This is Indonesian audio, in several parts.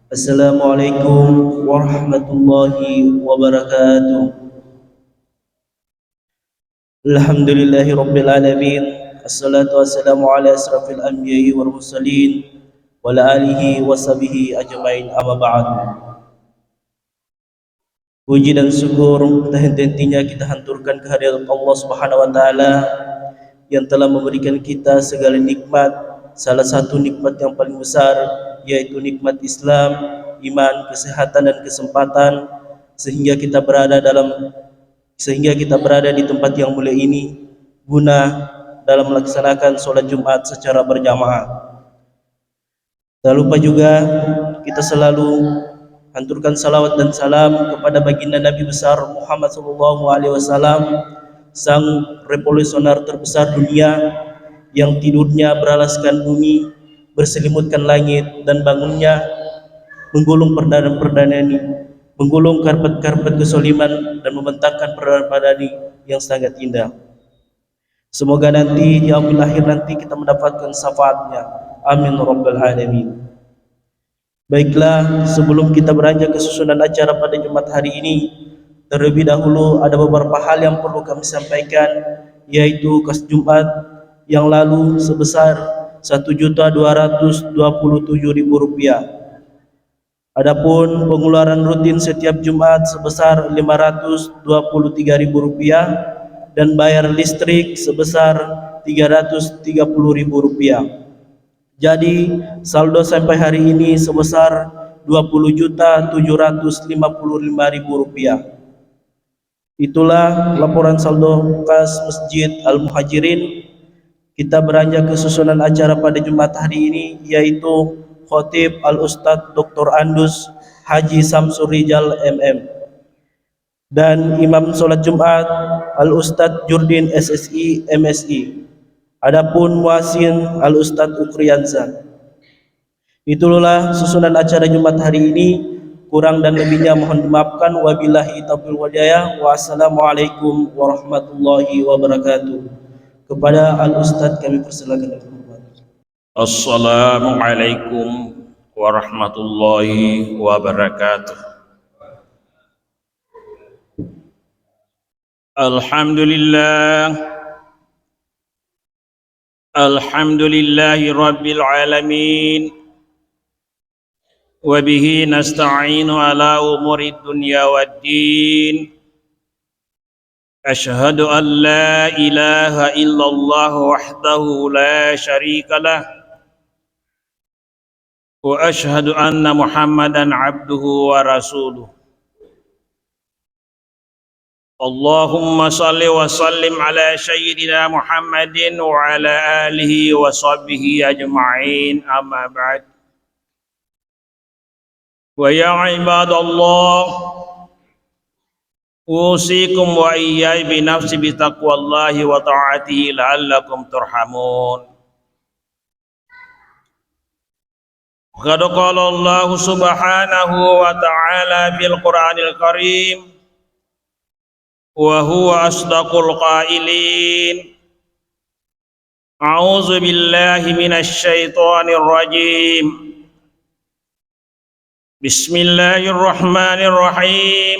Assalamualaikum warahmatullahi wabarakatuh. Alhamdulillahi rabbil alamin. Assalatu wassalamu ala asrafil anbiya'i wal mursalin wa ala alihi wa sahbihi ajmain, amma ba'd. Puji dan syukur tak henti-hentinya kita hanturkan kehadirat Allah Subhanahu wa taala yang telah memberikan kita segala nikmat. Salah satu nikmat yang paling besar yaitu nikmat Islam, iman, kesehatan dan kesempatan sehingga kita berada di tempat yang mulia ini guna dalam melaksanakan sholat Jumat secara berjamaah. Tak lupa juga kita selalu hanturkan salawat dan salam kepada baginda Nabi besar Muhammad SAW, sang revolusioner terbesar dunia yang tidurnya beralaskan bumi, berselimutkan langit, dan bangunnya menggulung perdana-perdana, menggulung karpet-karpet kesoliman dan membentangkan perdana-perdana yang sangat indah. Semoga nanti di yaumil akhir nanti kita mendapatkan syafaatnya. Amin rabbal alamin. Baiklah, sebelum kita beranjak ke susunan acara pada Jumat hari ini, terlebih dahulu ada beberapa hal yang perlu kami sampaikan, yaitu kas Jumat yang lalu sebesar Rp1.227.000. Adapun pengeluaran rutin setiap Jumat sebesar Rp523.000 dan bayar listrik sebesar Rp330.000. Jadi saldo sampai hari ini sebesar Rp20.755.000. Itulah laporan saldo kas Masjid Al-Muhajirin. Kita beranjak ke susunan acara pada Jumat hari ini, yaitu Khotib Al-Ustadz Dr. Andus Haji Samsur Rijal MM dan Imam Sholat Jumat Al-Ustadz Jurdin SSI MSI. Adapun muazzin Al-Ustadz Ukriyansa. Itulah susunan acara Jumat hari ini. Kurang dan lebihnya mohon dimaafkan. Wabillahi taufiq wal hidayah. Wassalamualaikum warahmatullahi wabarakatuh. Kepada Al-Ustadz kami persilakan. Assalamualaikum warahmatullahi wabarakatuh. Alhamdulillahi rabbil alamin. Wa bihi nasta'inu ala umuri dunya waddin. Ashhadu an la ilaha illallah wahdahu la syarika lah. Wa ashhadu anna Muhammadan abduhu wa rasuluh. Allahumma salli wa sallim ala sayyidina Muhammadin wa ala alihi wa sahbihi ajma'in, amma ba'd. Wa ya ibadallah, usikum wa iyyai bi nafsi bi taqwallahi wa ta'atihi la'allakum turhamun. Qad qala Allah subhanahu wa ta'ala fil Qur'anil Karim wa huwa asdaqul qailin. A'udzu billahi minasy syaithanir rajim. Bismillahirrahmanirrahim.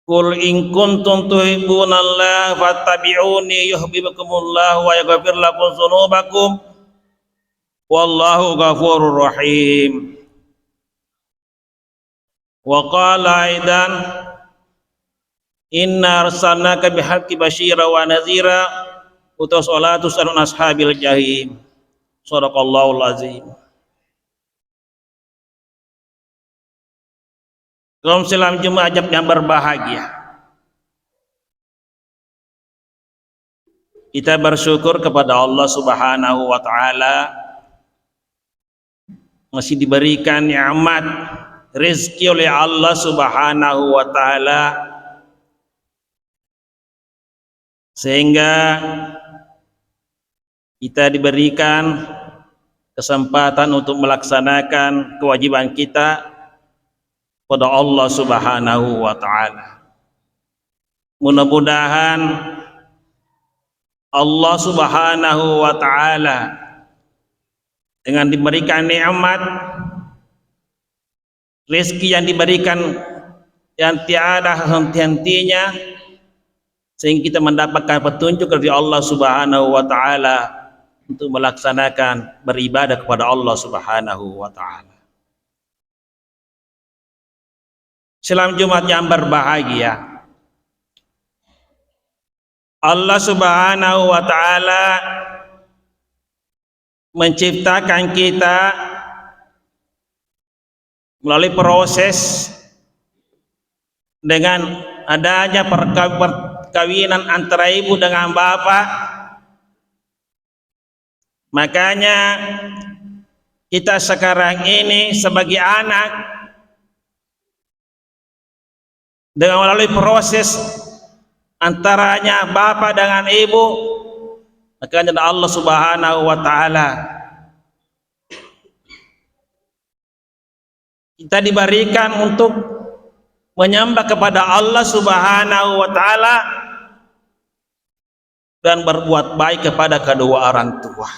Qul in kuntum tuhibbunallaha fattabi'uni yuhibbukumullah wa yaghfir lakum dzunubakum wallahu ghafurur rahim. Wa qala aidan inna arsalnaka bihaqqi basyira wa nadhira utus olatus alun ashabil jahim. Shadaqallahul azim. Kaum Islam Jumat yang berbahagia, kita bersyukur kepada Allah Subhanahu wa taala masih diberikan nikmat rezeki oleh Allah Subhanahu wa taala sehingga kita diberikan kesempatan untuk melaksanakan kewajiban kita pada Allah Subhanahu wa taala. Mudah-mudahan Allah Subhanahu wa taala dengan diberikan nikmat rezeki yang diberikan yang tiada henti-hentinya, sehingga kita mendapatkan petunjuk dari Allah Subhanahu wa taala untuk melaksanakan beribadah kepada Allah Subhanahu wa taala. Selamat Jumat yang berbahagia. Allah Subhanahu wa taala menciptakan kita melalui proses dengan adanya perkawinan antara ibu dengan bapak. Makanya kita sekarang ini sebagai anak dengan melalui proses antaranya bapak dengan ibu, makanya Allah Subhanahu wa taala kita diberikan untuk menyembah kepada Allah Subhanahu wa taala dan berbuat baik kepada kedua orang tua.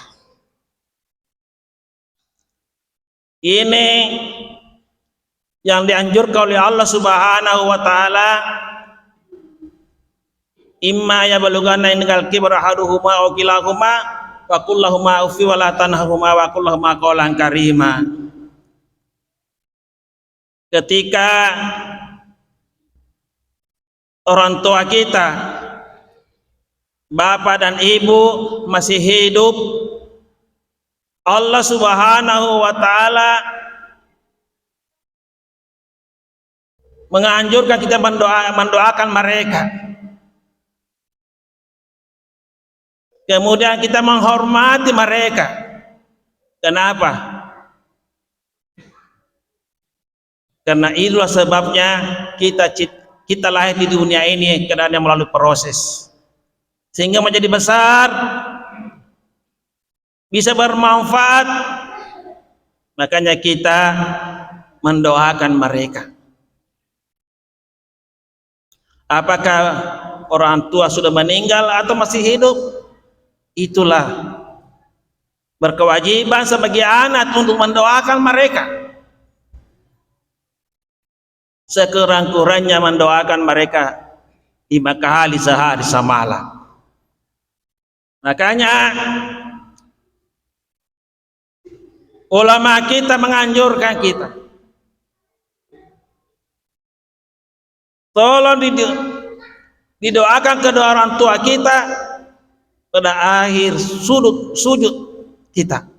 Ini yang dianjurkan oleh Allah Subhanahu wa taala, imma yablughanna indakal kibra ahaduhuma aw kilahuma wa qul lahumā uffi wa la tanharhumā wa qul lahumā qawlan karīmā. Ketika orang tua kita, bapak dan ibu masih hidup, Allah Subhanahu wa taala menganjurkan kita mendoakan mereka. Kemudian kita menghormati mereka. Kenapa? Karena itulah sebabnya kita lahir di dunia ini karena melalui proses, sehingga menjadi besar, bisa bermanfaat. Makanya kita mendoakan mereka. Apakah orang tua sudah meninggal atau masih hidup, itulah berkewajiban sebagai anak untuk mendoakan mereka. Sekurang-kurangnya mendoakan mereka 5 kali sehari semalam. Makanya ulama kita menganjurkan kita, tolong didoakan kedua orang tua kita pada akhir sujud kita.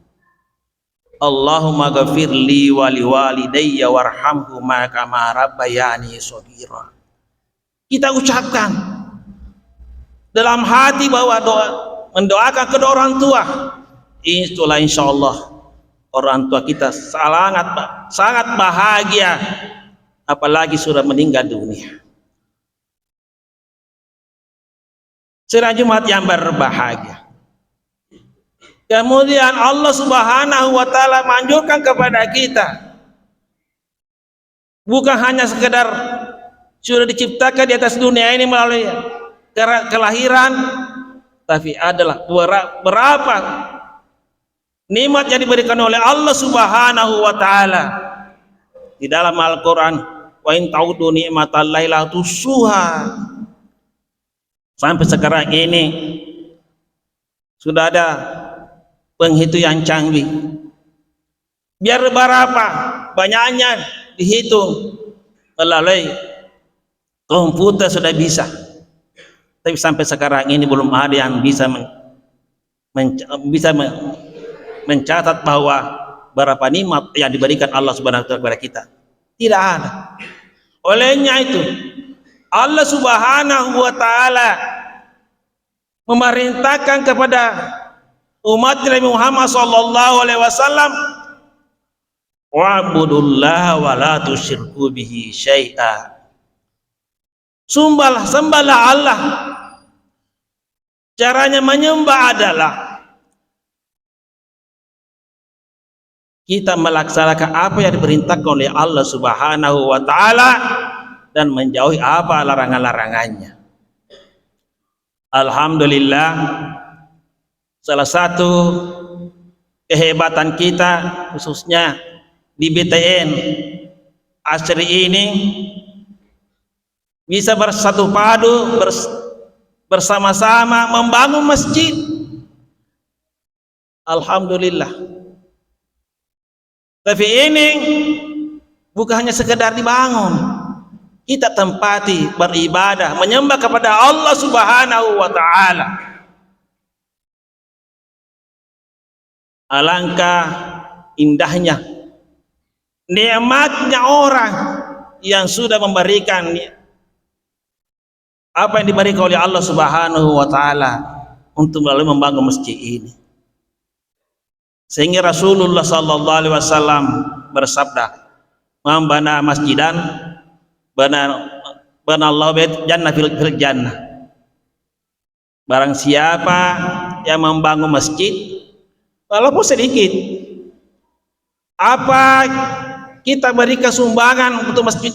Allahumma ghafirli wa liwalidayya warhamhuma kama rabbayani shaghira. Kita ucapkan dalam hati bahwa mendoakan kedua orang tua, itulah insyaallah orang tua kita sangat bahagia, apalagi sudah meninggal dunia. Sidang Jumat yang berbahagia. Kemudian Allah Subhanahu wa taala menganjurkan kepada kita, bukan hanya sekedar sudah diciptakan di atas dunia ini melalui kelahiran, tapi adalah berapa nikmat yang diberikan oleh Allah Subhanahu wa taala. Di dalam Al-Qur'an, wa in ta'udu ni'matallahi la tuhsuha. Sampai sekarang ini sudah ada penghitung yang canggih. Biar berapa banyaknya dihitung melalui komputer sudah bisa. Tapi sampai sekarang ini belum ada yang bisa mencatat bahwa berapa nikmat yang diberikan Allah Subhanahu wa taala kepada kita. Tidak ada. Olehnya itu Allah Subhanahu wa taala memerintahkan kepada umat Nabi Muhammad sallallahu alaihi wasallam, wa'budullaha wa la tusyriku bihi syai'a. Sembahlah Allah. Caranya menyembah adalah kita melaksanakan apa yang diperintahkan oleh Allah Subhanahu wa taala dan menjauhi apa larangan-larangannya. Alhamdulillah, salah satu kehebatan kita khususnya di BTN asri ini bisa bersatu padu bersama-sama membangun masjid. Alhamdulillah. Tapi ini bukan hanya sekedar dibangun, kita tempati beribadah, menyembah kepada Allah Subhanahu wa taala. Alangkah indahnya, nikmatnya orang yang sudah memberikan apa yang diberikan oleh Allah Subhanahu wa taala untuk melalui membangun masjid ini. Sehingga Rasulullah sallallahu alaihi wasallam bersabda, "Man bana masjidan bana Allah bait jannah fil jannah." Barang siapa yang membangun masjid walaupun sedikit, apa kita berikan sumbangan untuk masjid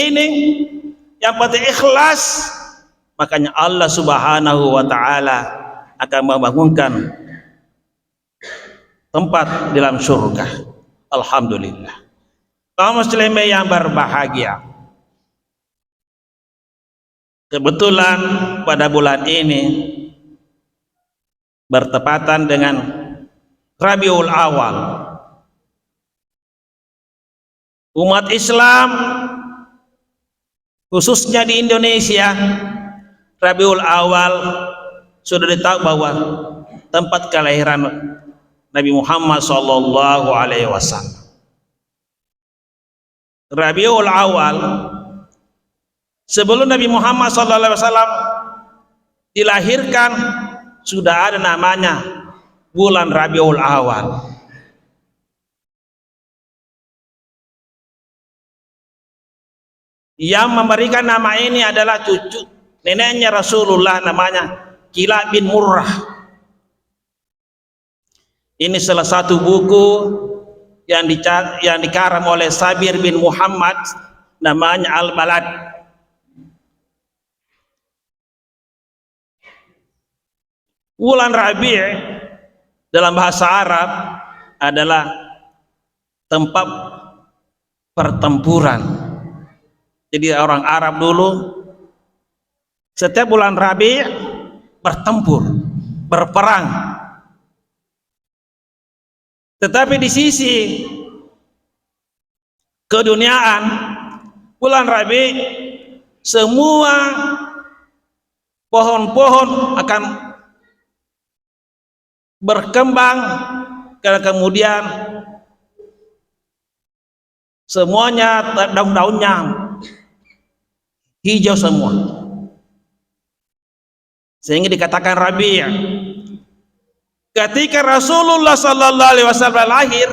ini, yang penting ikhlas, makanya Allah Subhanahu wa taala akan membangunkan tempat di dalam surga. Alhamdulillah. Kaum muslimin yang berbahagia, kebetulan pada bulan ini bertepatan dengan Rabiul Awal. Umat Islam khususnya di Indonesia, Rabiul Awal sudah ditahu bahwa tempat kelahiran Nabi Muhammad sallallahu alaihi wasallam. Rabiul Awal, sebelum Nabi Muhammad sallallahu alaihi wasallam dilahirkan, sudah ada namanya bulan Rabiul Awal. Yang memberikan nama ini adalah cucu neneknya Rasulullah, namanya Kilab bin Murrah. Ini salah satu buku yang dikarang oleh Sabir bin Muhammad, namanya Al-Balad. Bulan Rabi' dalam bahasa Arab adalah tempat pertempuran. Jadi orang Arab dulu setiap bulan Rabi' bertempur, berperang. Tetapi di sisi keduniaan, bulan Rabi' semua pohon-pohon akan berkembang, karena kemudian semuanya daun-daunnya hijau semua, sehingga dikatakan Rabi'. Ketika Rasulullah sallallahu alaihi wasallam lahir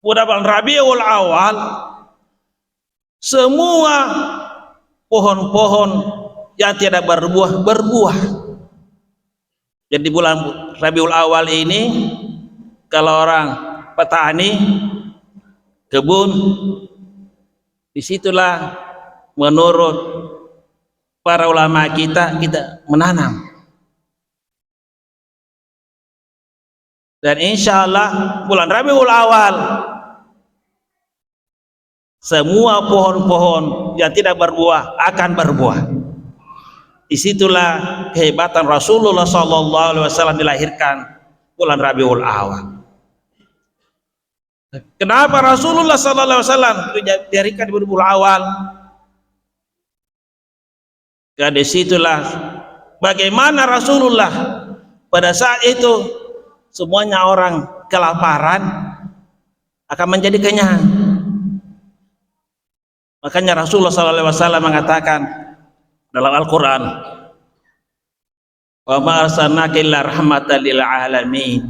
pada bulan Rabiul Awal, semua pohon-pohon yang tidak berbuah berbuah. Jadi bulan Rabiul Awal ini, kalau orang petani kebun, disitulah menurut para ulama kita menanam. Dan insya Allah bulan Rabiul Awal semua pohon-pohon yang tidak berbuah akan berbuah. Disitulah kehebatan Rasulullah sallallahu alaihi wasallam dilahirkan bulan Rabiul Awal. Kenapa Rasulullah sallallahu alaihi wasallam dilahirkan di bulan Awal? Karena disitulah bagaimana Rasulullah pada saat itu semuanya orang kelaparan akan menjadi kenyang. Makanya Rasulullah SAW mengatakan dalam Al-Quran, "Wa ma arsalnaka illa rahmatan lil alamin."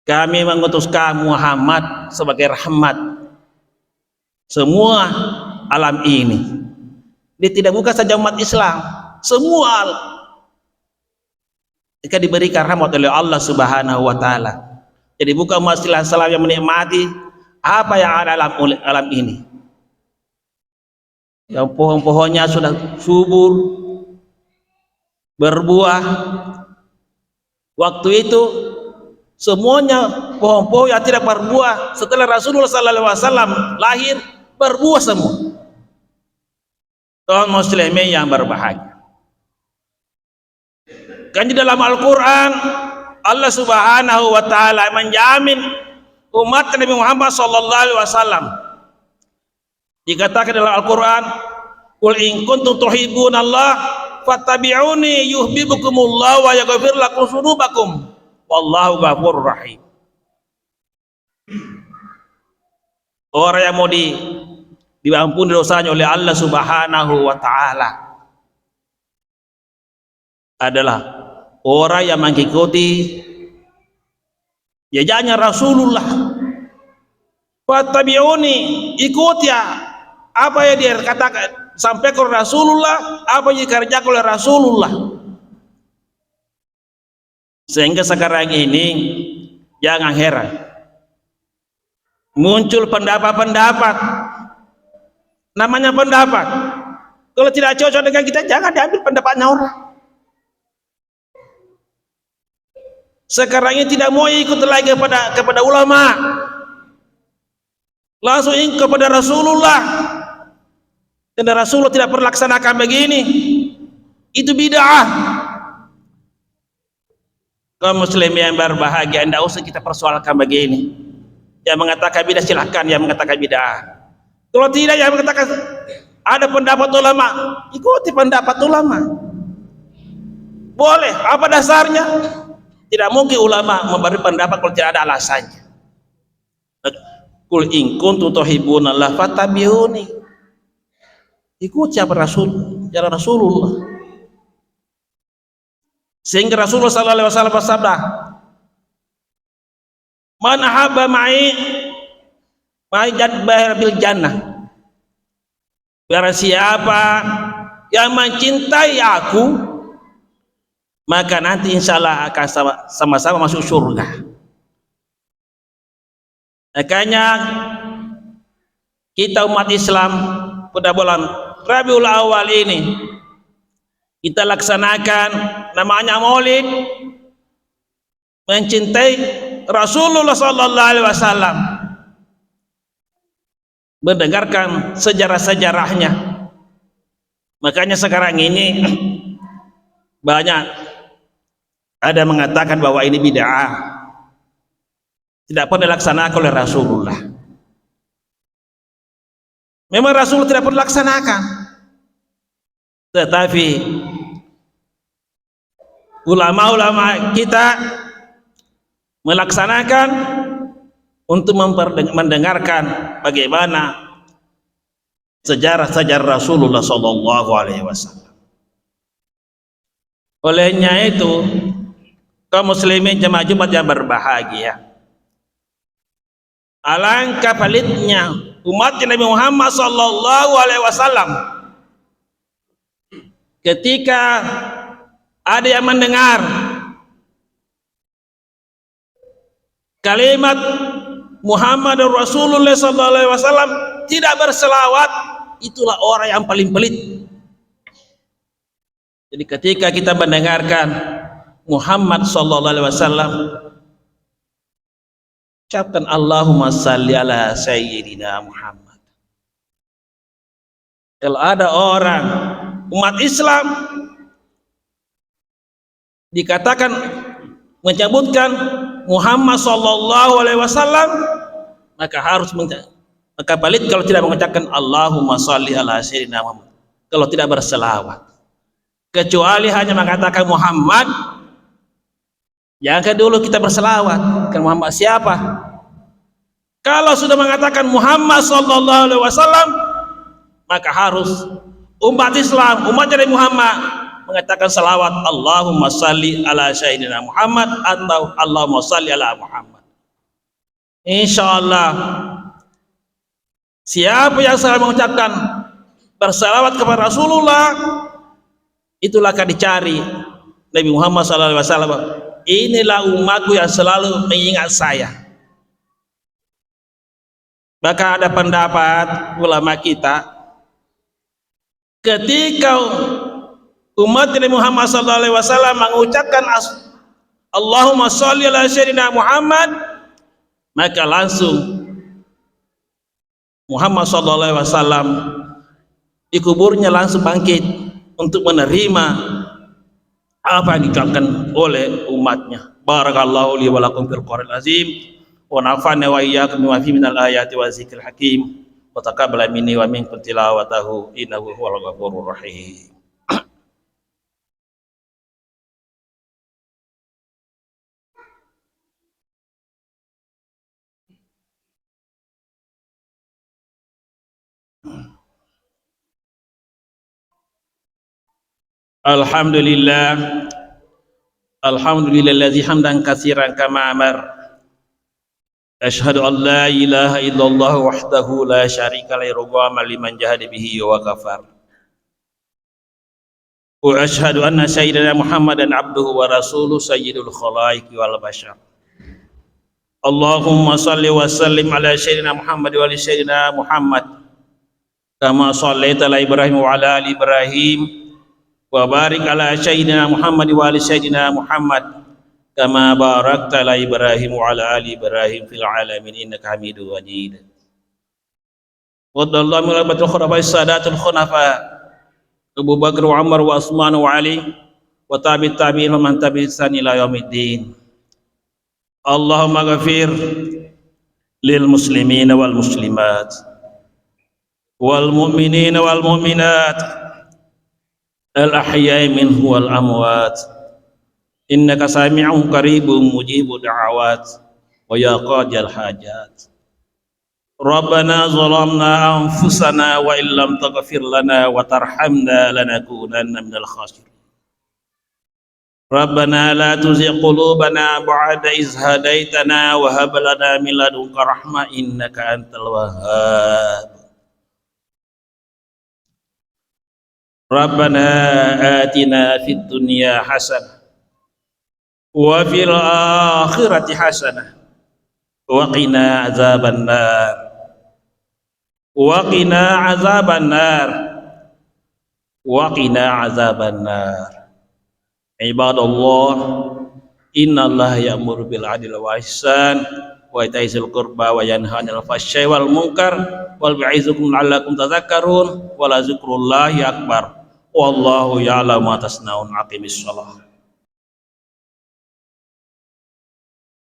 Kami mengutus kamu Muhammad sebagai rahmat semua alam ini. Dia tidak bukan saja umat Islam, semua alam. Jika diberikan rahmat oleh Allah Subhanahu wa taala. Jadi bukan umat Islam yang menikmati apa yang ada alam ini. Yang pohon-pohonnya sudah subur, berbuah. Waktu itu Semuanya pohon-pohon yang tidak berbuah setelah Rasulullah SAW lahir berbuah semua. Kaum muslimin yang berbahagia. Kan di dalam Al-Quran Allah Subhanahu wa Ta'ala menjamin umat Nabi Muhammad SAW. Dikatakan dalam Al-Quran, "Qul in kuntum tuhibbunallah fattabi'uni yuhibbukumullah wa yaghfir lakum dzunubakum wallahu ghafurur rahim." Orang yang mau diampuni dosanya oleh Allah Subhanahu wa Ta'ala adalah orang yang mengikuti jejaknya Rasulullah. Fattabi'uni, ikuti apa yang dia katakan sampai ke Rasulullah, apa yang dikerjakan oleh Rasulullah. Sehingga sekarang ini jangan heran muncul pendapat-pendapat, namanya pendapat, kalau tidak cocok dengan kita jangan diambil pendapatnya orang. Sekarang ini tidak mau ikut lagi kepada ulama, langsung ikut kepada Rasulullah. Dan Rasulullah tidak perlaksanakan begini, itu bid'ah. Kaum muslim yang berbahagia, tidak usah kita persoalkan begini. Yang mengatakan bid'ah silahkan, yang mengatakan bid'ah. Kalau tidak, yang mengatakan ada pendapat ulama, ikuti pendapat ulama. Boleh, apa dasarnya? Tidak mungkin ulama memberi pendapat kalau tidak ada alasannya. Qul in kuntum tuhibbunallah fattabi'uni. Ikuti apa Rasulullah. Sehingga Rasulullah SAW bersabda, "Man ahabba ma'i jadbah bil jannah." Barang siapa yang mencintai aku, maka nanti insya Allah akan sama-sama masuk surga. Makanya kita umat Islam pada bulan Rabiul Awal ini kita laksanakan namanya Maulid, mencintai Rasulullah SAW, mendengarkan sejarah-sejarahnya. Makanya sekarang ini banyak ada mengatakan bahwa ini bid'ah, tidak pernah dilaksanakan oleh Rasulullah. Memang Rasulullah tidak pernah laksanakan, tetapi ulama-ulama kita melaksanakan untuk mendengarkan bagaimana sejarah-sejarah Rasulullah SAW. Olehnya itu, kaum muslimin jemaah Jumat yang berbahagia, alangkah pelitnya umat Nabi Muhammad SAW ketika ada yang mendengar kalimat Muhammadur Rasulullah SAW tidak berselawat, itulah orang yang paling pelit. Jadi ketika kita mendengarkan Muhammad SAW, ucapkan Allahumma salli ala sayyidina Muhammad. Kalau ada orang umat Islam dikatakan menyebutkan Muhammad SAW, maka harus maka balik kalau tidak mengucapkan Allahumma salli ala sayyidina Muhammad, kalau tidak berselawat. Kecuali hanya mengatakan Muhammad, jangan dulu kita berselawat. Kan Muhammad siapa? Kalau sudah mengatakan Muhammad SAW, maka harus umat Islam, umat Nabi Muhammad mengatakan selawat Allahumma salli ala sayyidina Muhammad atau Allahumma salli ala Muhammad. Insyaallah siapa yang selalu mengucapkan berselawat kepada Rasulullah, itulah akan dicari Nabi Muhammad SAW. Inilah umatku yang selalu mengingat saya. Maka ada pendapat ulama kita, ketika umat Nabi Muhammad SAW mengucapkan Allahumma sholli ala sayyidina Muhammad, maka langsung Muhammad sallallahu alaihi wasallam di kuburnya langsung bangkit untuk menerima apa yang diucapkan oleh umatnya. Barakallahu li wa lakum fil Qur'anil azim wa nafa'na wa iyyakum bima fihi minal ayati wa zikril hakim wa taqabbal minni wa minkum tilawatahu innahu huwal ghafurur rahim. Alhamdulillah, alhamdulillazi hamdan katsiran kama amar. Asyhadu an la ilaha illallah wahdahu la syarika lahu wa liman jahada bihi wa kafar. Wa asyhadu anna sayyidina Muhammadan abduhu wa rasuluhu sayyidul khalaiqi wal bashar. Allahumma salli wa sallim ala sayyidina Muhammad wa ali sayyidina Muhammad kama shallaita ala Ibrahim wa ala ali Ibrahim wa barik ala sayyidina Muhammad wa ali sayyidina Muhammad kama barakta ala Ibrahim wa ala ali Ibrahim fil alamin innaka Hamidum Majid. Wa dallahu min al-batul khulafa'is sadatul khunafa Abu Bakar wa Umar wa Utsman wa Ali wa tabi'it tabi'in wa man tabi'ihim ila yaumiddin. Allahumma ghafir lil muslimina wal muslimat wal mu'minina wal mu'minat al-ahya'i minhum wal amwat innaka sami'un qaribun mujibud da'awat wa ya qadiyal hajat. Rabbana zalamna anfusana wa illam taghfir lana wa tarhamna lanakunanna minal khasirin. Rabbana la tuzigh qulubana ba'da idh hadaitana wa hab lana min ladunka rahmah innaka antal wahhab. Rabbana atina fid dunya hasanah wa fil akhirati hasanah wa qina azaban nar wa qina azaban nar wa qina azaban nar. Ibadallah, innallaha ya'muru bil adli wal ihsan wa ita'i dzil qurba wa yanha 'anil fahsya'i wal munkar wal ya'izukum la'allakum tadhakkarun wa la dzikrullahi akbar. Wallahu ya'lamu ma tasna'un. Aqimis shalah.